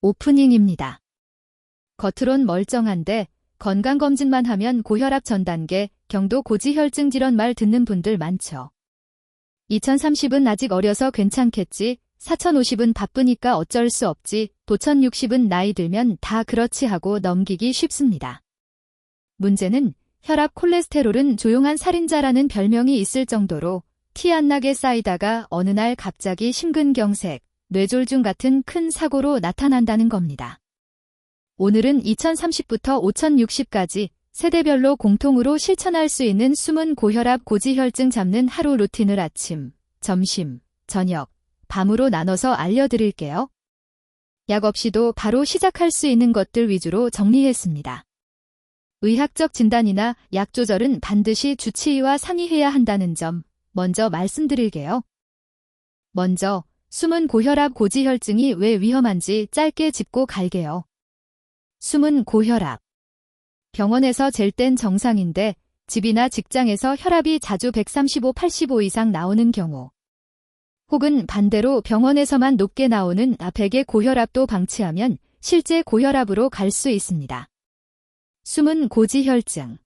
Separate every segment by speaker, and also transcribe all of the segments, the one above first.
Speaker 1: 오프닝입니다. 겉으론 멀쩡한데 건강검진만 하면 고혈압 전 단계, 경도 고지혈증 질환 말 듣는 분들 많죠. 2030은 아직 어려서 괜찮겠지, 4050은 바쁘니까 어쩔 수 없지, 도천 60은 나이 들면 다 그렇지 하고 넘기기 쉽습니다. 문제는 혈압 콜레스테롤은 조용한 살인자라는 별명이 있을 정도로 티 안 나게 쌓이다가 어느 날 갑자기 심근경색, 뇌졸중 같은 큰 사고로 나타난다는 겁니다. 오늘은 2030부터 5060까지 세대별로 공통으로 실천할 수 있는 숨은 고혈압 고지혈증 잡는 하루 루틴을 아침, 점심, 저녁, 밤으로 나눠서 알려드릴게요. 약 없이도 바로 시작할 수 있는 것들 위주로 정리했습니다. 의학적 진단이나 약 조절은 반드시 주치의와 상의해야 한다는 점 먼저 말씀드릴게요. 먼저 숨은 고혈압 고지혈증이 왜 위험한지 짧게 짚고 갈게요. 숨은 고혈압. 병원에서 잴 땐 정상인데 집이나 직장에서 혈압이 자주 135, 85 이상 나오는 경우, 혹은 반대로 병원에서만 높게 나오는 100의 고혈압도 방치하면 실제 고혈압으로 갈 수 있습니다. 숨은 고지혈증.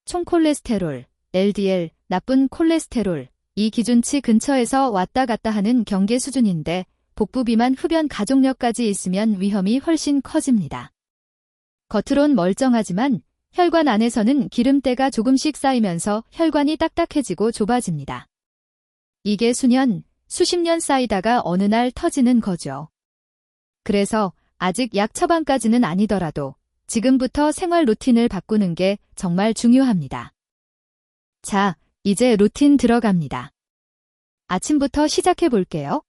Speaker 1: 총콜레스테롤, LDL, 나쁜 콜레스테롤, 이 기준치 근처에서 왔다 갔다 하는 경계 수준인데 복부 비만 흡연 가족력까지 있으면 위험이 훨씬 커집니다. 겉으론 멀쩡하지만 혈관 안에서는 기름때가 조금씩 쌓이면서 혈관이 딱딱해지고 좁아집니다. 이게 수년, 수십 년 쌓이다가 어느 날 터지는 거죠. 그래서 아직 약 처방까지는 아니더라도 지금부터 생활 루틴을 바꾸는 게 정말 중요합니다. 자, 이제 루틴 들어갑니다. 아침부터 시작해 볼게요.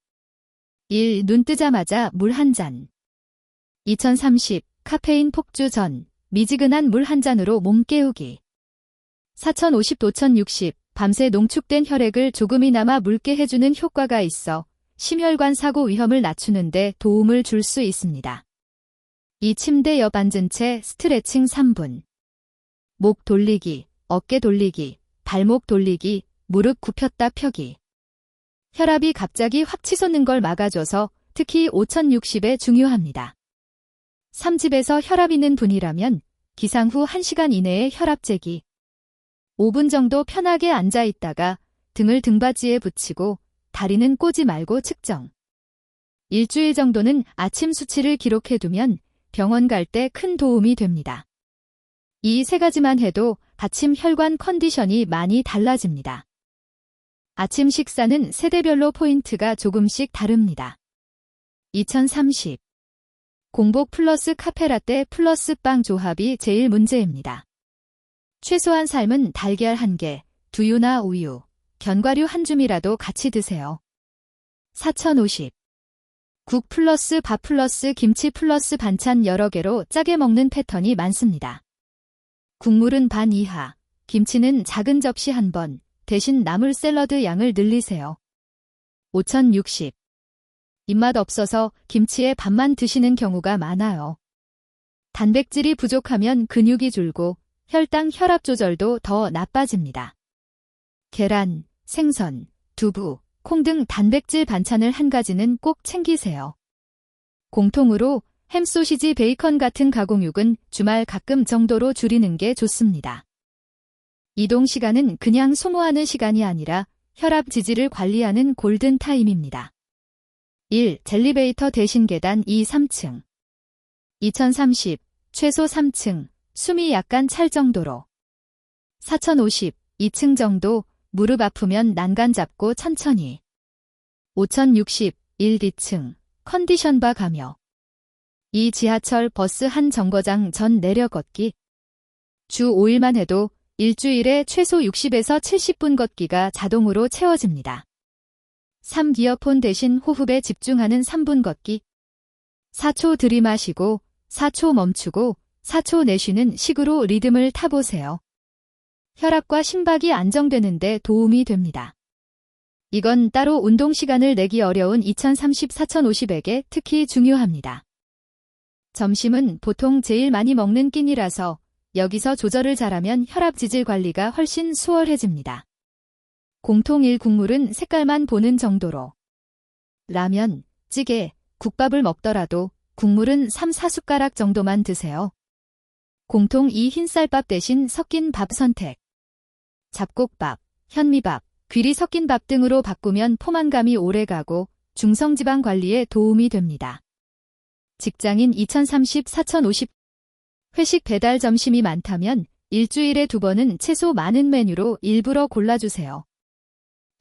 Speaker 1: 1. 눈 뜨자마자 물 한 잔. 2030 카페인 폭주 전 미지근한 물 한 잔으로 몸 깨우기. 4050 도천 60 밤새 농축된 혈액을 조금이나마 묽게 해주는 효과가 있어 심혈관 사고 위험을 낮추는 데 도움을 줄 수 있습니다. 2. 침대 옆 앉은 채 스트레칭 3분. 목 돌리기, 어깨 돌리기, 발목 돌리기, 무릎 굽혔다 펴기. 혈압이 갑자기 확 치솟는 걸 막아줘서 특히 5060에 중요합니다. 3집에서 혈압 있는 분이라면 기상 후 1시간 이내에 혈압 재기. 5분 정도 편하게 앉아 있다가 등을 등받이에 붙이고 다리는 꼬지 말고 측정. 일주일 정도는 아침 수치를 기록해두면 병원 갈 때 큰 도움이 됩니다. 이 세 가지만 해도 아침 혈관 컨디션이 많이 달라집니다. 아침 식사는 세대별로 포인트가 조금씩 다릅니다. 2030 공복 플러스 카페라떼 플러스 빵 조합이 제일 문제입니다. 최소한 삶은 달걀 1개, 두유나 우유, 견과류 한 줌이라도 같이 드세요. 4050 국 플러스 밥 플러스 김치 플러스 반찬 여러 개로 짜게 먹는 패턴이 많습니다. 국물은 반 이하, 김치는 작은 접시 1번, 대신 나물 샐러드 양을 늘리세요. 5060 입맛 없어서 김치에 밥만 드시는 경우가 많아요. 단백질이 부족하면 근육이 줄고 혈당 혈압 조절도 더 나빠집니다. 계란, 생선, 두부, 콩 등 단백질 반찬을 한 가지는 꼭 챙기세요. 공통으로 햄, 소시지, 베이컨 같은 가공육은 주말 가끔 정도로 줄이는 게 좋습니다. 이동 시간은 그냥 소모하는 시간이 아니라 혈압 지지를 관리하는 골든 타임입니다. 1. 젤리베이터 대신 계단 2, 3층. 2030 최소 3층, 숨이 약간 찰 정도로. 4050 2층 정도, 무릎 아프면 난간 잡고 천천히. 5060 1, 2층, 컨디션 바 가며. 2. 지하철 버스 한 정거장 전 내려 걷기. 주 5일만 해도 일주일에 최소 60에서 70분 걷기가 자동으로 채워집니다. 3. 이어폰 대신 호흡에 집중하는 3분 걷기. 4초 들이마시고 4초 멈추고 4초 내쉬는 식으로 리듬을 타보세요. 혈압과 심박이 안정되는데 도움이 됩니다. 이건 따로 운동 시간을 내기 어려운 2030 4050에게 특히 중요합니다. 점심은 보통 제일 많이 먹는 끼니라서 여기서 조절을 잘하면 혈압 지질 관리가 훨씬 수월해집니다. 공통일 국물은 색깔만 보는 정도로. 라면, 찌개, 국밥을 먹더라도 국물은 3-4숟가락 정도만 드세요. 공통 이 흰쌀밥 대신 섞인 밥 선택. 잡곡밥, 현미밥, 귀리 섞인 밥 등으로 바꾸면 포만감이 오래가고 중성지방 관리에 도움이 됩니다. 직장인 2030-4050 회식 배달 점심이 많다면 일주일에 2번은 최소 많은 메뉴로 일부러 골라주세요.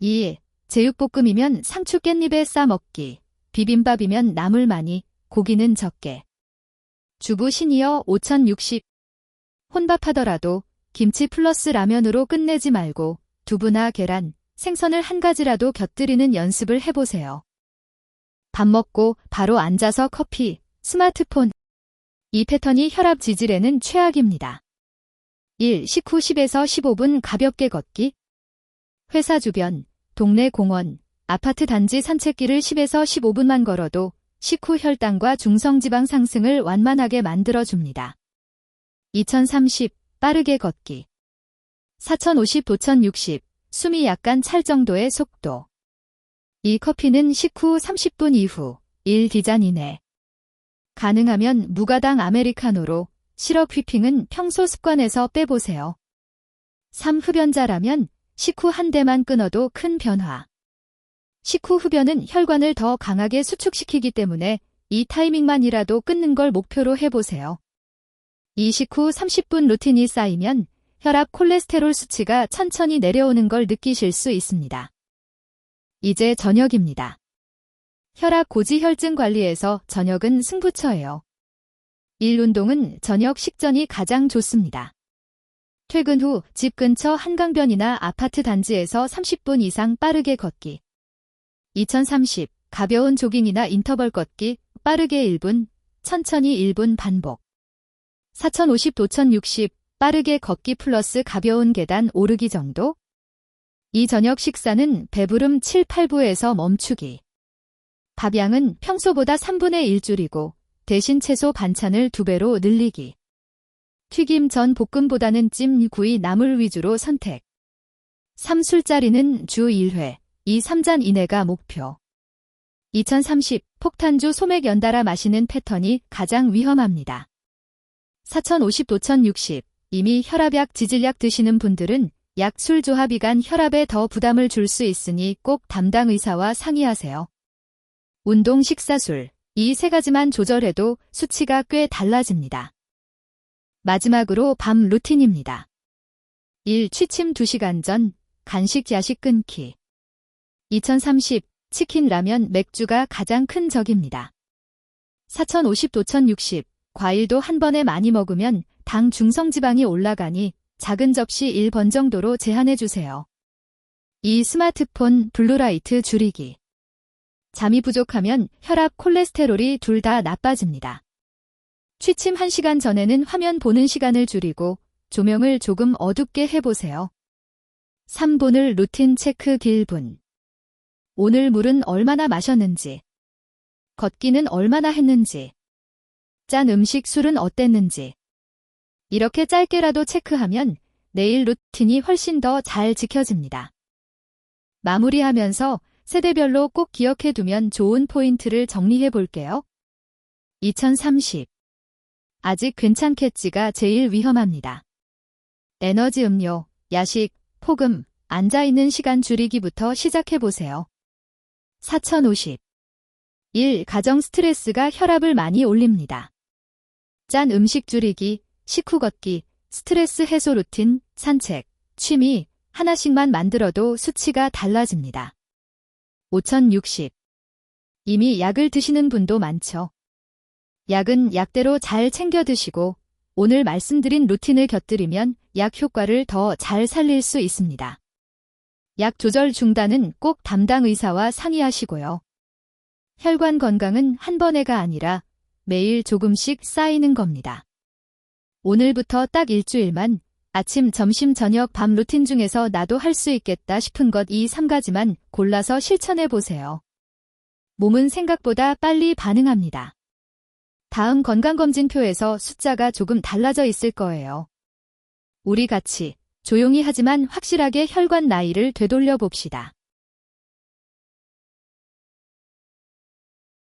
Speaker 1: 2. 제육볶음이면 상추 깻잎에 싸 먹기, 비빔밥이면 나물 많이, 고기는 적게. 주부 시니어 5060 혼밥하더라도 김치 플러스 라면으로 끝내지 말고 두부나 계란, 생선을 한 가지라도 곁들이는 연습을 해보세요. 밥 먹고 바로 앉아서 커피, 스마트폰. 이 패턴이 혈압 지질에는 최악입니다. 1. 식후 10에서 15분 가볍게 걷기. 회사 주변, 동네 공원, 아파트 단지 산책길을 10에서 15분만 걸어도 식후 혈당과 중성지방 상승을 완만하게 만들어줍니다. 2030. 빠르게 걷기. 4050 도천 60. 숨이 약간 찰 정도의 속도. 이 커피는 식후 30분 이후 1디잔 이내. 가능하면 무가당 아메리카노로, 시럽 휘핑은 평소 습관에서 빼보세요. 3. 흡연자라면 식후 한 대만 끊어도 큰 변화. 식후 흡연은 혈관을 더 강하게 수축시키기 때문에 이 타이밍만이라도 끊는 걸 목표로 해보세요. 이 식후 30분 루틴이 쌓이면 혈압 콜레스테롤 수치가 천천히 내려오는 걸 느끼실 수 있습니다. 이제 저녁입니다. 혈압 고지혈증 관리에서 저녁은 승부처예요. 1. 운동은 저녁 식전이 가장 좋습니다. 퇴근 후 집 근처 한강변이나 아파트 단지에서 30분 이상 빠르게 걷기. 2030. 가벼운 조깅이나 인터벌 걷기, 빠르게 1분, 천천히 1분 반복. 4050 도천 60. 빠르게 걷기 플러스 가벼운 계단 오르기 정도? 이 저녁 식사는 배부름 7-8부에서 멈추기. 밥양은 평소보다 3분의 1 줄이고 대신 채소 반찬을 2배로 늘리기. 튀김 전 볶음보다는 찜, 구이, 나물 위주로 선택. 3. 술자리는 주 1회, 2-3잔 이내가 목표. 2030. 폭탄주 소맥 연달아 마시는 패턴이 가장 위험합니다. 4050 도천 60. 이미 혈압약, 지질약 드시는 분들은 약, 술 조합이 간 혈압에 더 부담을 줄 수 있으니 꼭 담당 의사와 상의하세요. 운동, 식사, 술, 이 3가지만 조절해도 수치가 꽤 달라집니다. 마지막으로 밤 루틴입니다. 1. 취침 2시간 전, 간식, 야식 끊기. 2030. 치킨, 라면, 맥주가 가장 큰 적입니다. 4050 도천 60. 과일도 한 번에 많이 먹으면 당 중성지방이 올라가니 작은 접시 1번 정도로 제한해주세요. 2. 스마트폰, 블루라이트 줄이기. 잠이 부족하면 혈압, 콜레스테롤이 둘 다 나빠집니다. 취침 1시간 전에는 화면 보는 시간을 줄이고 조명을 조금 어둡게 해보세요. 3. 오늘 루틴 체크 길분. 오늘 물은 얼마나 마셨는지, 걷기는 얼마나 했는지, 짠 음식, 술은 어땠는지. 이렇게 짧게라도 체크하면 내일 루틴이 훨씬 더 잘 지켜집니다. 마무리하면서 세대별로 꼭 기억해두면 좋은 포인트를 정리해 볼게요. 2030. 아직 괜찮겠지가 제일 위험합니다. 에너지 음료, 야식, 폭음, 앉아있는 시간 줄이기부터 시작해보세요. 4050. 1. 가정 스트레스가 혈압을 많이 올립니다. 짠 음식 줄이기, 식후 걷기, 스트레스 해소 루틴, 산책, 취미, 하나씩만 만들어도 수치가 달라집니다. 5060. 이미 약을 드시는 분도 많죠. 약은 약대로 잘 챙겨 드시고 오늘 말씀드린 루틴을 곁들이면 약 효과를 더 잘 살릴 수 있습니다. 약 조절 중단은 꼭 담당 의사와 상의하시고요. 혈관 건강은 한 번에가 아니라 매일 조금씩 쌓이는 겁니다. 오늘부터 딱 일주일만 아침, 점심, 저녁, 밤 루틴 중에서 나도 할 수 있겠다 싶은 것 이 3가지만 골라서 실천해 보세요. 몸은 생각보다 빨리 반응합니다. 다음 건강검진표에서 숫자가 조금 달라져 있을 거예요. 우리 같이 조용히 하지만 확실하게 혈관 나이를 되돌려 봅시다.